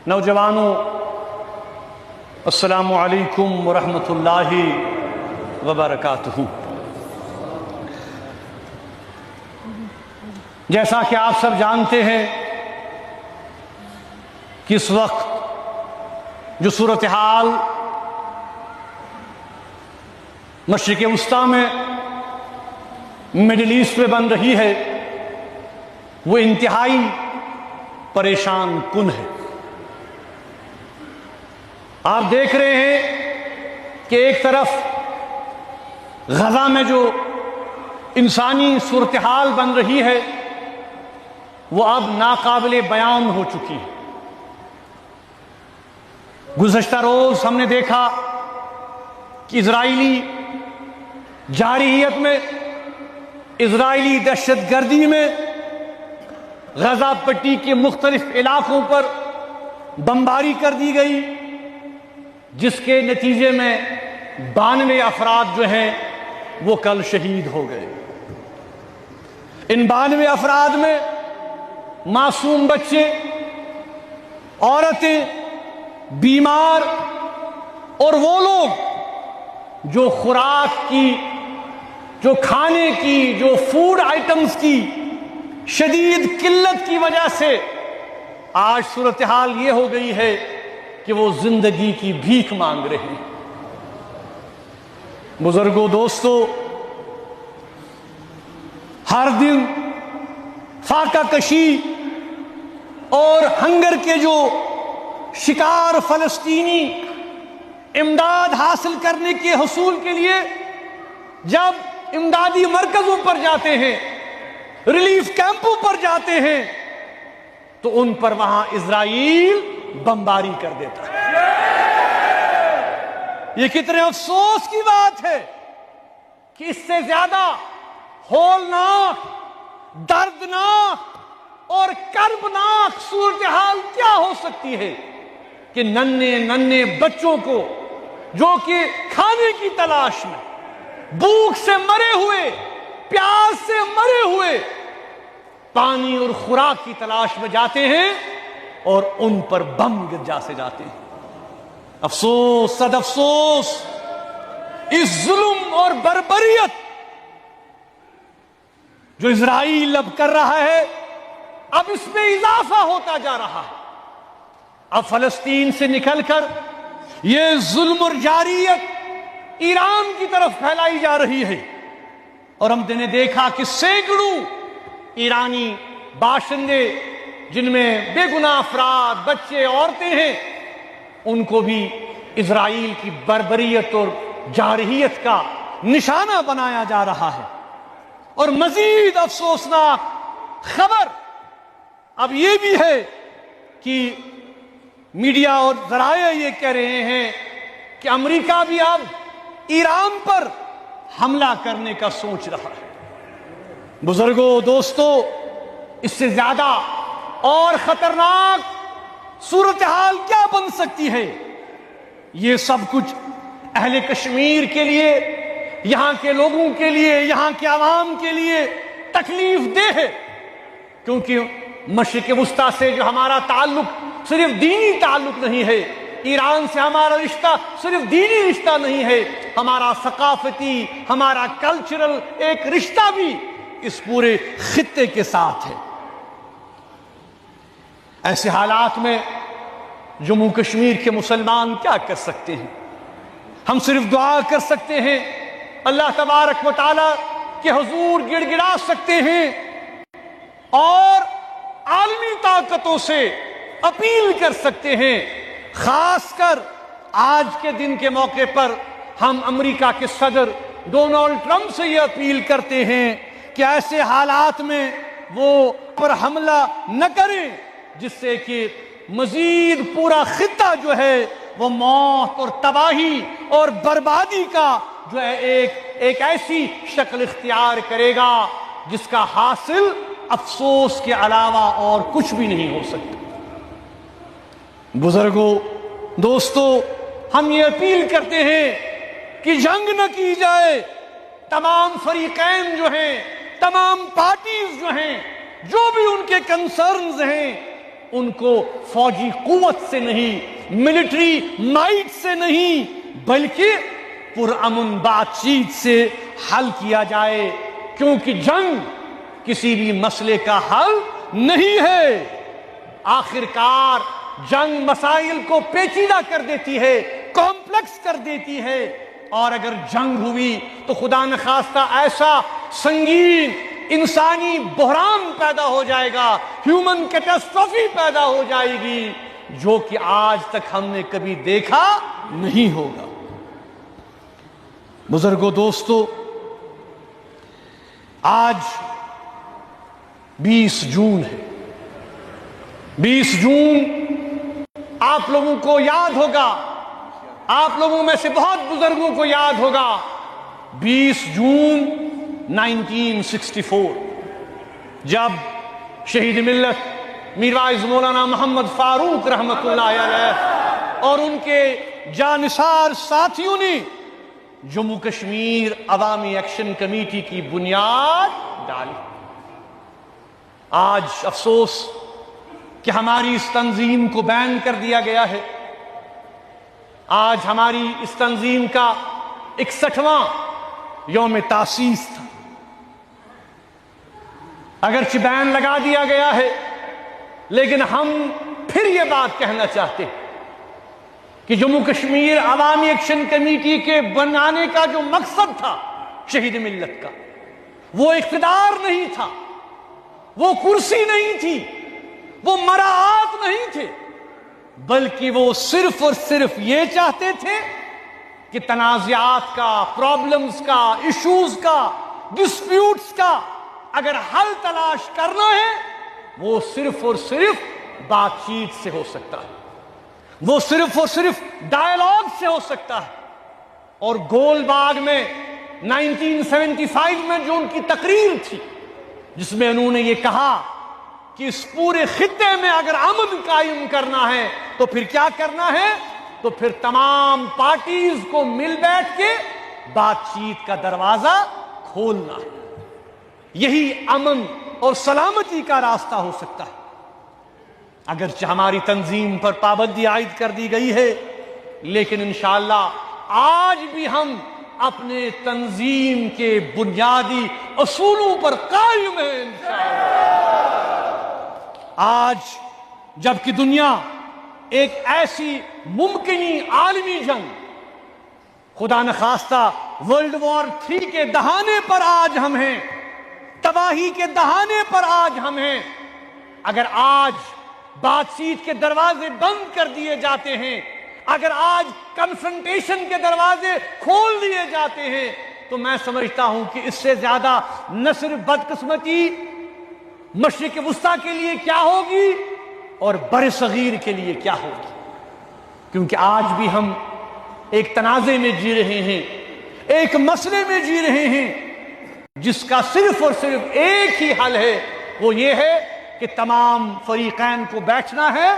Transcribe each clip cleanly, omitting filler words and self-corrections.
نوجوانوں، السلام علیکم ورحمۃ اللہ وبرکاتہ۔ جیسا کہ آپ سب جانتے ہیں کہ اس وقت جو صورتحال مشرق وسطیٰ میں مڈل ایسٹ میں بن رہی ہے وہ انتہائی پریشان کن ہے۔ آپ دیکھ رہے ہیں کہ ایک طرف غزہ میں جو انسانی صورتحال بن رہی ہے وہ اب ناقابل بیان ہو چکی ہے۔ گزشتہ روز ہم نے دیکھا کہ اسرائیلی جارحیت میں، اسرائیلی دہشت گردی میں غزہ پٹی کے مختلف علاقوں پر بمباری کر دی گئی، جس کے نتیجے میں 92 افراد جو ہیں وہ کل شہید ہو گئے۔ ان 92 افراد میں معصوم بچے، عورتیں، بیمار اور وہ لوگ جو خوراک کی، جو کھانے کی، جو فوڈ آئٹمز کی شدید قلت کی وجہ سے آج صورتحال یہ ہو گئی ہے کہ وہ زندگی کی بھیک مانگ رہے ہیں۔ بزرگوں، دوستو، ہر دن فاقہ کشی اور ہنگر کے جو شکار فلسطینی امداد حاصل کرنے کے حصول کے لیے جب امدادی مرکزوں پر جاتے ہیں، ریلیف کیمپوں پر جاتے ہیں، تو ان پر وہاں اسرائیل بمباری کر دیتا ہے۔ یہ کتنے افسوس کی بات ہے کہ اس سے زیادہ ہولناک، دردناک اور کربناک صورتحال کیا ہو سکتی ہے کہ ننھے بچوں کو جو کہ کھانے کی تلاش میں، بھوک سے مرے ہوئے، پیاس سے مرے ہوئے، پانی اور خوراک کی تلاش میں جاتے ہیں اور ان پر بم جاسے جاتے ہیں۔ افسوس، صد افسوس، اس ظلم اور بربریت جو اسرائیل اب کر رہا ہے، اب اس میں اضافہ ہوتا جا رہا ہے۔ اب فلسطین سے نکل کر یہ ظلم اور جارحیت ایران کی طرف پھیلائی جا رہی ہے، اور ہم نے دیکھا کہ سینکڑوں ایرانی باشندے، جن میں بے گناہ افراد، بچے، عورتیں ہیں، ان کو بھی اسرائیل کی بربریت اور جارحیت کا نشانہ بنایا جا رہا ہے۔ اور مزید افسوسناک خبر اب یہ بھی ہے کہ میڈیا اور ذرائع یہ کہہ رہے ہیں کہ امریکہ بھی اب ایران پر حملہ کرنے کا سوچ رہا ہے۔ بزرگوں، دوستو، اس سے زیادہ اور خطرناک صورتحال کیا بن سکتی ہے؟ یہ سب کچھ اہل کشمیر کے لیے، یہاں کے لوگوں کے لیے، یہاں کے عوام کے لیے تکلیف دہ ہے، کیونکہ مشرق وسطیٰ سے جو ہمارا تعلق صرف دینی تعلق نہیں ہے، ایران سے ہمارا رشتہ صرف دینی رشتہ نہیں ہے، ہمارا ثقافتی، ہمارا کلچرل ایک رشتہ بھی اس پورے خطے کے ساتھ ہے۔ ایسے حالات میں جموں کشمیر کے مسلمان کیا کر سکتے ہیں؟ ہم صرف دعا کر سکتے ہیں، اللہ تبارک و تعالی کے حضور گڑ گڑا سکتے ہیں اور عالمی طاقتوں سے اپیل کر سکتے ہیں۔ خاص کر آج کے دن کے موقع پر ہم امریکہ کے صدر ڈونلڈ ٹرمپ سے یہ اپیل کرتے ہیں کہ ایسے حالات میں وہ پر حملہ نہ کریں جس سے کہ مزید پورا خطہ جو ہے وہ موت اور تباہی اور بربادی کا جو ہے ایک ایسی شکل اختیار کرے گا جس کا حاصل افسوس کے علاوہ اور کچھ بھی نہیں ہو سکتا۔ بزرگوں، دوستو، ہم یہ اپیل کرتے ہیں کہ جنگ نہ کی جائے، تمام فریقین جو ہیں، تمام پارٹیز جو ہیں، جو بھی ان کے کنسرنز ہیں، ان کو فوجی قوت سے نہیں، ملٹری مائٹ سے نہیں، بلکہ پرامن بات چیت سے حل کیا جائے، کیونکہ جنگ کسی بھی مسئلے کا حل نہیں ہے۔ آخرکار جنگ مسائل کو پیچیدہ کر دیتی ہے، کمپلیکس کر دیتی ہے، اور اگر جنگ ہوئی تو خدا نخواستہ ایسا سنگین انسانی بحران پیدا ہو جائے گا، ہیومن کیٹاسٹروفی پیدا ہو جائے گی، جو کہ آج تک ہم نے کبھی دیکھا نہیں ہوگا۔ بزرگوں، دوستو، آج 20 جون ہے۔ 20 جون آپ لوگوں کو یاد ہوگا، آپ لوگوں میں سے بہت بزرگوں کو یاد ہوگا، 20 جون 1964 جب شہید ملت میر وائز مولانا محمد فاروق رحمۃ اللہ علیہ اور ان کے جانثار ساتھیوں نے جموں کشمیر عوامی ایکشن کمیٹی کی بنیاد ڈالی۔ آج افسوس کہ ہماری اس تنظیم کو بین کر دیا گیا ہے۔ آج ہماری اس تنظیم کا 61واں یوم تاسیس تھا۔ اگرچہ بین لگا دیا گیا ہے، لیکن ہم پھر یہ بات کہنا چاہتے ہیں کہ جموں کشمیر عوامی ایکشن کمیٹی کے بنانے کا جو مقصد تھا شہید ملت کا، وہ اقتدار نہیں تھا، وہ کرسی نہیں تھی، وہ مراعات نہیں تھے، بلکہ وہ صرف اور صرف یہ چاہتے تھے کہ تنازعات کا، پرابلمز کا، ایشوز کا، ڈسپیوٹس کا اگر حل تلاش کرنا ہے، وہ صرف اور صرف بات چیت سے ہو سکتا ہے، وہ صرف اور صرف ڈائیلاگ سے ہو سکتا ہے۔ اور گول باغ میں 1975 میں جو ان کی تقریر تھی، جس میں انہوں نے یہ کہا کہ اس پورے خطے میں اگر امن قائم کرنا ہے تو پھر کیا کرنا ہے؟ تو پھر تمام پارٹیز کو مل بیٹھ کے بات چیت کا دروازہ کھولنا ہے۔ یہی امن اور سلامتی کا راستہ ہو سکتا ہے۔ اگرچہ ہماری تنظیم پر پابندی عائد کر دی گئی ہے، لیکن انشاءاللہ آج بھی ہم اپنے تنظیم کے بنیادی اصولوں پر قائم ہیں انشاءاللہ۔ آج جبکہ دنیا ایک ایسی ممکنی عالمی جنگ، خدا نخواستہ ورلڈ وار 3 کے دہانے پر آج ہم ہیں، تباہی کے دہانے پر آج ہم ہیں، اگر آج بات چیت کے دروازے بند کر دیے جاتے ہیں، اگر آج کنفرنٹیشن کے دروازے کھول دیے جاتے ہیں، تو میں سمجھتا ہوں کہ اس سے زیادہ نہ صرف بدقسمتی مشرق وسطیٰ کے لیے کیا ہوگی اور بر صغیر کے لیے کیا ہوگی، کیونکہ آج بھی ہم ایک تنازع میں جی رہے ہیں، ایک مسئلے میں جی رہے ہیں جس کا صرف اور صرف ایک ہی حل ہے، وہ یہ ہے کہ تمام فریقین کو بیٹھنا ہے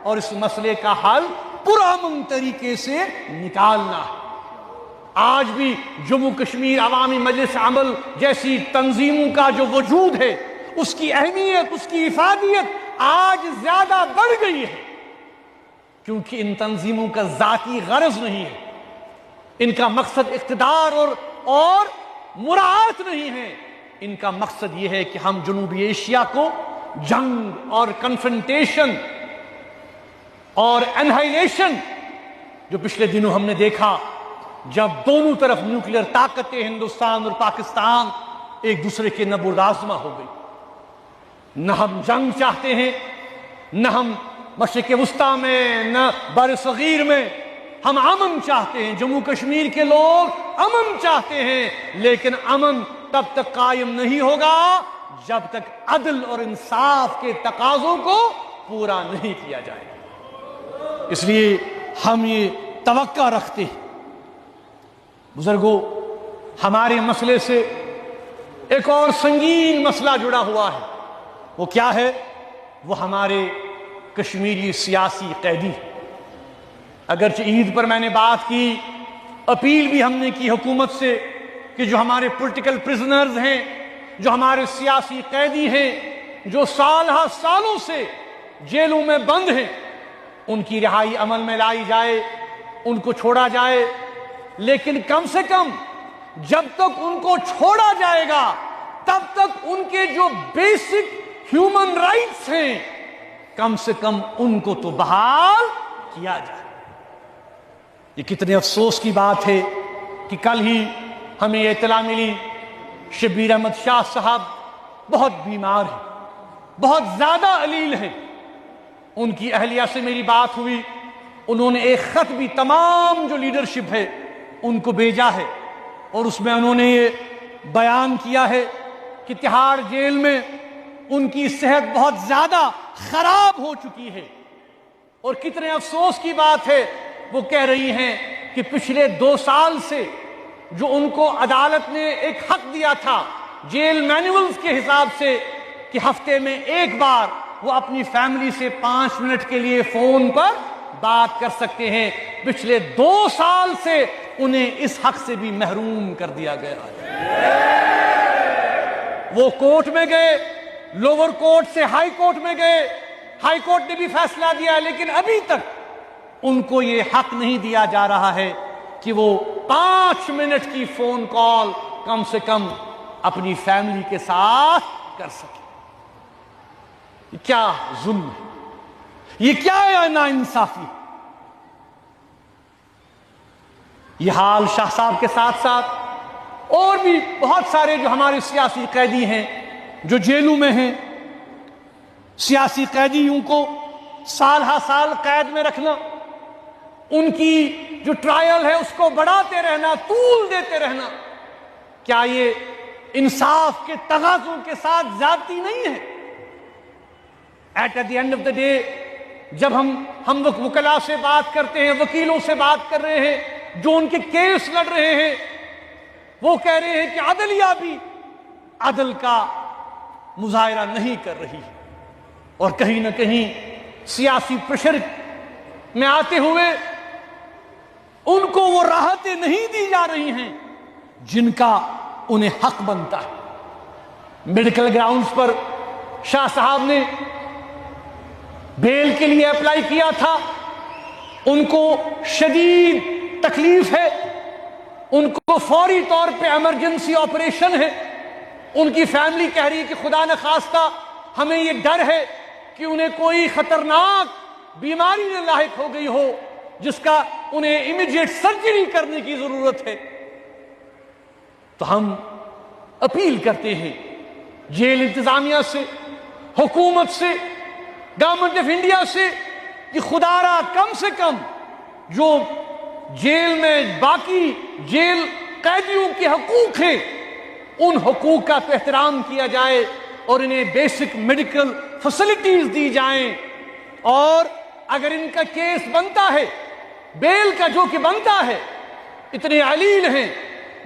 اور اس مسئلے کا حل پرامن طریقے سے نکالنا ہے۔ آج بھی جموں کشمیر عوامی مجلس عمل جیسی تنظیموں کا جو وجود ہے، اس کی اہمیت، اس کی افادیت آج زیادہ بڑھ گئی ہے، کیونکہ ان تنظیموں کا ذاتی غرض نہیں ہے، ان کا مقصد اقتدار اور مراعات نہیں ہے، ان کا مقصد یہ ہے کہ ہم جنوبی ایشیا کو جنگ اور کنفرنٹیشن اور انہائلیشن، جو پچھلے دنوں ہم نے دیکھا جب دونوں طرف نیوکلیئر طاقتیں ہندوستان اور پاکستان ایک دوسرے کے نبرد آزما ہو گئی۔ نہ ہم جنگ چاہتے ہیں، نہ ہم مشرق وسطیٰ میں، نہ بر صغیر میں، ہم امن چاہتے ہیں۔ جموں کشمیر کے لوگ امن چاہتے ہیں، لیکن امن تب تک قائم نہیں ہوگا جب تک عدل اور انصاف کے تقاضوں کو پورا نہیں کیا جائے گا۔ اس لیے ہم یہ توقع رکھتے ہیں۔ بزرگوں، ہمارے مسئلے سے ایک اور سنگین مسئلہ جڑا ہوا ہے، وہ کیا ہے؟ وہ ہمارے کشمیری سیاسی قیدی۔ اگرچہ عید پر میں نے بات کی، اپیل بھی ہم نے کی حکومت سے کہ جو ہمارے پولیٹیکل پرزنرز ہیں، جو ہمارے سیاسی قیدی ہیں، جو سالوں سے جیلوں میں بند ہیں ان کی رہائی عمل میں لائی جائے، ان کو چھوڑا جائے، لیکن کم سے کم جب تک ان کو چھوڑا جائے گا تب تک ان کے جو بیسک ہیومن رائٹس ہیں کم سے کم ان کو تو بحال کیا جائے۔ یہ کتنے افسوس کی بات ہے کہ کل ہی ہمیں یہ اطلاع ملی شبیر احمد شاہ صاحب بہت بیمار ہیں، بہت زیادہ علیل ہیں۔ ان کی اہلیہ سے میری بات ہوئی، انہوں نے ایک خط بھی تمام جو لیڈرشپ ہے ان کو بھیجا ہے، اور اس میں انہوں نے یہ بیان کیا ہے کہ تہاڑ جیل میں ان کی صحت بہت زیادہ خراب ہو چکی ہے، اور کتنے افسوس کی بات ہے وہ کہہ رہی ہیں کہ پچھلے 2 سال سے جو ان کو عدالت نے ایک حق دیا تھا جیل مینولز کے حساب سے کہ ہفتے میں ایک بار وہ اپنی فیملی سے 5 منٹ کے لیے فون پر بات کر سکتے ہیں، پچھلے 2 سال سے انہیں اس حق سے بھی محروم کر دیا گیا ہے۔ وہ کورٹ میں گئے، لوور کورٹ سے ہائی کورٹ میں گئے، ہائی کورٹ نے بھی فیصلہ دیا، لیکن ابھی تک ان کو یہ حق نہیں دیا جا رہا ہے کہ وہ 5 منٹ کی فون کال کم سے کم اپنی فیملی کے ساتھ کر سکے۔ یہ کیا ظلم ہے، یہ کیا ناانصافی۔ یہ حال شاہ صاحب کے ساتھ ساتھ اور بھی بہت سارے جو ہمارے سیاسی قیدی ہیں جو جیلوں میں ہیں، سیاسی قیدیوں کو سال ہا سال قید میں رکھنا، ان کی جو ٹرائل ہے اس کو بڑھاتے رہنا، طول دیتے رہنا، کیا یہ انصاف کے تقاضوں کے ساتھ زیادتی نہیں ہے؟ At the end of the day جب ہم وکلاء سے بات کرتے ہیں، وکیلوں سے بات کر رہے ہیں جو ان کے کیس لڑ رہے ہیں، وہ کہہ رہے ہیں کہ عدلیہ بھی عدل کا مظاہرہ نہیں کر رہی، اور کہیں نہ کہیں سیاسی پریشر میں آتے ہوئے ان کو وہ راحتیں نہیں دی جا رہی ہیں جن کا انہیں حق بنتا ہے۔ میڈیکل گراؤنڈز پر شاہ صاحب نے بیل کے لیے اپلائی کیا تھا، ان کو شدید تکلیف ہے، ان کو فوری طور پہ ایمرجنسی آپریشن ہے، ان کی فیملی کہہ رہی ہے کہ خدا نخواستہ ہمیں یہ ڈر ہے کہ انہیں کوئی خطرناک بیماری نہ لاحق ہو گئی ہو جس کا انہیں امیڈیٹ سرجری کرنے کی ضرورت ہے۔ تو ہم اپیل کرتے ہیں جیل انتظامیہ سے، حکومت سے، گورنمنٹ آف انڈیا سے کہ خدا را کم سے کم جو جیل میں باقی جیل قیدیوں کے حقوق ہیں ان حقوق کا تو احترام کیا جائے، اور انہیں بیسک میڈیکل فیسلٹیز دی جائیں، اور اگر ان کا کیس بنتا ہے بیل کا جو کہ بنتا ہے، اتنے علیل ہیں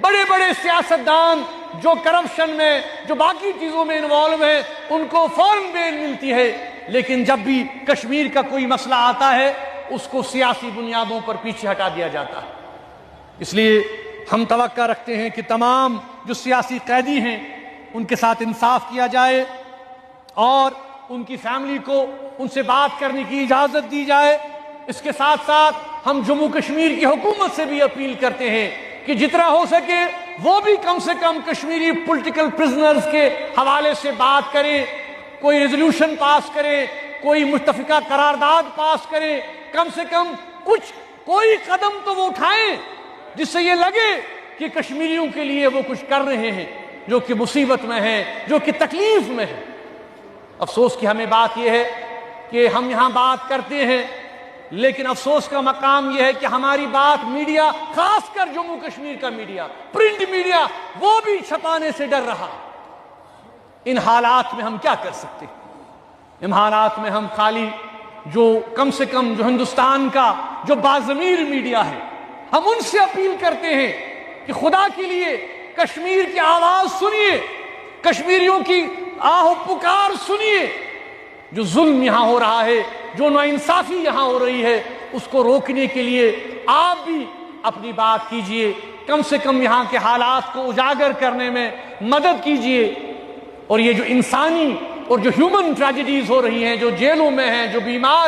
بڑے بڑے سیاستدان جو کرپشن میں جو باقی چیزوں میں انوالو ہیں، ان کو فوراً بیل ملتی ہے، لیکن جب بھی کشمیر کا کوئی مسئلہ آتا ہے اس کو سیاسی بنیادوں پر پیچھے ہٹا دیا جاتا ہے۔ اس لیے ہم توقع رکھتے ہیں کہ تمام جو سیاسی قیدی ہیں ان کے ساتھ انصاف کیا جائے، اور ان کی فیملی کو ان سے بات کرنے کی اجازت دی جائے۔ اس کے ساتھ ساتھ ہم جموں کشمیر کی حکومت سے بھی اپیل کرتے ہیں کہ جتنا ہو سکے وہ بھی کم سے کم کشمیری پولیٹیکل پرزنرز کے حوالے سے بات کریں، کوئی ریزولوشن پاس کریں، کوئی متفقہ قرارداد پاس کریں، کم سے کم کوئی قدم تو وہ اٹھائیں جس سے یہ لگے کہ کشمیریوں کے لیے وہ کچھ کر رہے ہیں جو کہ مصیبت میں ہیں، جو کہ تکلیف میں ہیں۔ افسوس کی ہمیں بات یہ ہے کہ ہم یہاں بات کرتے ہیں، لیکن افسوس کا مقام یہ ہے کہ ہماری بات میڈیا، خاص کر جموں کشمیر کا میڈیا، پرنٹ میڈیا، وہ بھی چھپانے سے ڈر رہا۔ ان حالات میں ہم کیا کر سکتے ہیں؟ ان حالات میں ہم خالی جو کم سے کم جو ہندوستان کا جو باضمیر میڈیا ہے، ہم ان سے اپیل کرتے ہیں کہ خدا کے لیے کشمیر کی آواز سنیے، کشمیریوں کی آہ و پکار سنیے۔ جو ظلم یہاں ہو رہا ہے، جو ناانصافی یہاں ہو رہی ہے، اس کو روکنے کے لیے آپ بھی اپنی بات کیجئے، کم سے کم یہاں کے حالات کو اجاگر کرنے میں مدد کیجئے، اور یہ جو انسانی اور جو ہیومن ٹریجڈیز ہو رہی ہیں، جو جیلوں میں ہیں، جو بیمار ہیں،